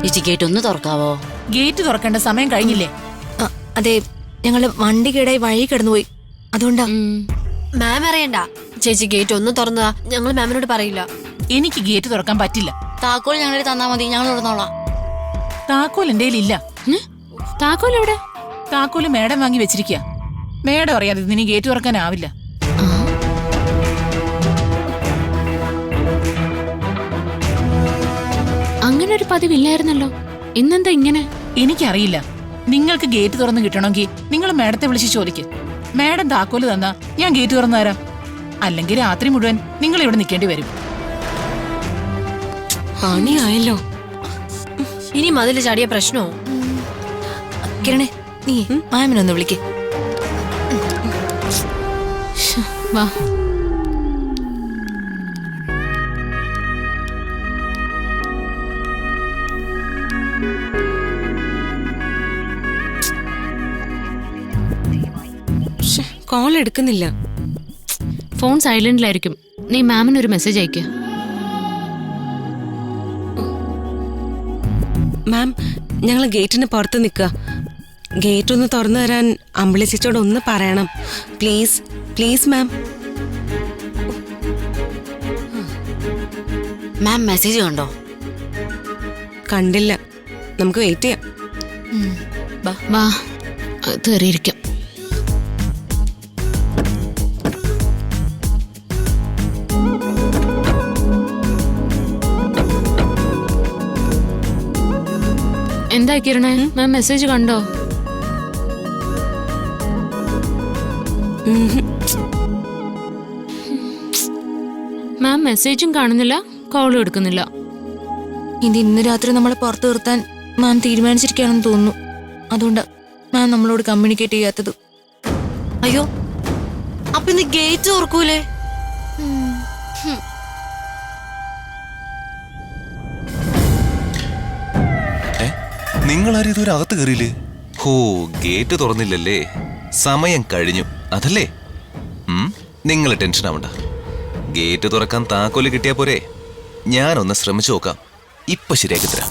ചേച്ചി ഗേറ്റ് ഒന്ന് തുറക്കാവോ? ഗേറ്റ് തുറക്കേണ്ട സമയം കഴിഞ്ഞില്ലേ? അതെ, ഞങ്ങള് വണ്ടി കേടായി വഴി കിടന്നുപോയി, അതുകൊണ്ടാ. മാം അറിയണ്ട, ചേച്ചി ഗേറ്റ് ഒന്ന് തുറന്നതാ, ഞങ്ങൾ മാമിനോട് പറയില്ല. എനിക്ക് ഗേറ്റ് തുറക്കാൻ പറ്റില്ല. താക്കോൽ ഞങ്ങളെ തന്നാ മതി, ഞങ്ങൾ തുറന്നോളാം. താക്കോൽ എന്റെ ഇല്ല. താക്കോൽ എവിടെ? താക്കോല് മേഡം വാങ്ങി വെച്ചിരിക്കുക. മേഡം അറിയാതെ ഇനി ഗേറ്റ് തുറക്കാനാവില്ല. അങ്ങനെ ഒരു പതിവില്ലായിരുന്നല്ലോ, ഇന്നെന്താ ഇങ്ങനെ? എനിക്കറിയില്ല. നിങ്ങൾക്ക് ഗേറ്റ് തുറന്ന് കിട്ടണമെങ്കിൽ നിങ്ങൾ മേഡത്തെ വിളിച്ച് ചോദിക്ക്. മേഡം താക്കോല് തന്നാ ഞാൻ ഗേറ്റ് തുറന്നു തരാം. അല്ലെങ്കിൽ രാത്രി മുഴുവൻ നിങ്ങൾ ഇവിടെ നിൽക്കേണ്ടി വരും. പണിയായല്ലോ. ഇനി മതില് ചാടിയ പ്രശ്നമോ? കിരണേ, നീ മാമിനൊന്ന് വിളിക്ക്. വാ. കോൾ എടുക്കുന്നില്ല. ഫോൺ സൈലന്റിലായിരിക്കും. നീ മാമിനൊരു മെസ്സേജ് അയക്ക. മാം, ഞങ്ങൾ ഗേറ്റിന് പുറത്ത് നിൽക്കുക. ഗേറ്റ് ഒന്ന് തുറന്നു തരാൻ അമ്പിളി ചേച്ചിയോട് ഒന്ന് പറയണം, please please ma'am. Ma'am message കണ്ടോ? കണ്ടില്ല. നമുക്ക് വെയിറ്റ് ചെയ്യാം. വാ, കയറിയിരിക്കാം. എന്താ കിരണേ, മാം മെസ്സേജ് കണ്ടോ? മാം മെസ്സേജും കാണുന്നില്ല, കോളും എടുക്കുന്നില്ല. ഇത് ഇന്ന് രാത്രി നമ്മളെ പുറത്തു നിർത്താൻ മാം തീരുമാനിച്ചിരിക്കുകയാണെന്ന് തോന്നുന്നു. അതുകൊണ്ടാ മാം നമ്മളോട് കമ്മ്യൂണിക്കേറ്റ് ചെയ്യാത്തത്. അയ്യോ, അപ്പൊ ഇന്ന് ഗേറ്റ് തുറക്കൂലേ? നിങ്ങളാരും ഇതുവരെ അകത്ത് കയറിയില്ലേ? ഹോ, ഗേറ്റ് തുറന്നില്ലല്ലേ? സമയം കഴിഞ്ഞു അതല്ലേ? നിങ്ങൾ ടെൻഷൻ ആവണ്ട. ഗേറ്റ് തുറക്കാൻ താക്കോല് കിട്ടിയാ പോരെ? ഞാനൊന്ന് ശ്രമിച്ചു നോക്കാം. ഇപ്പൊ ശരിയാക്കി തരാം.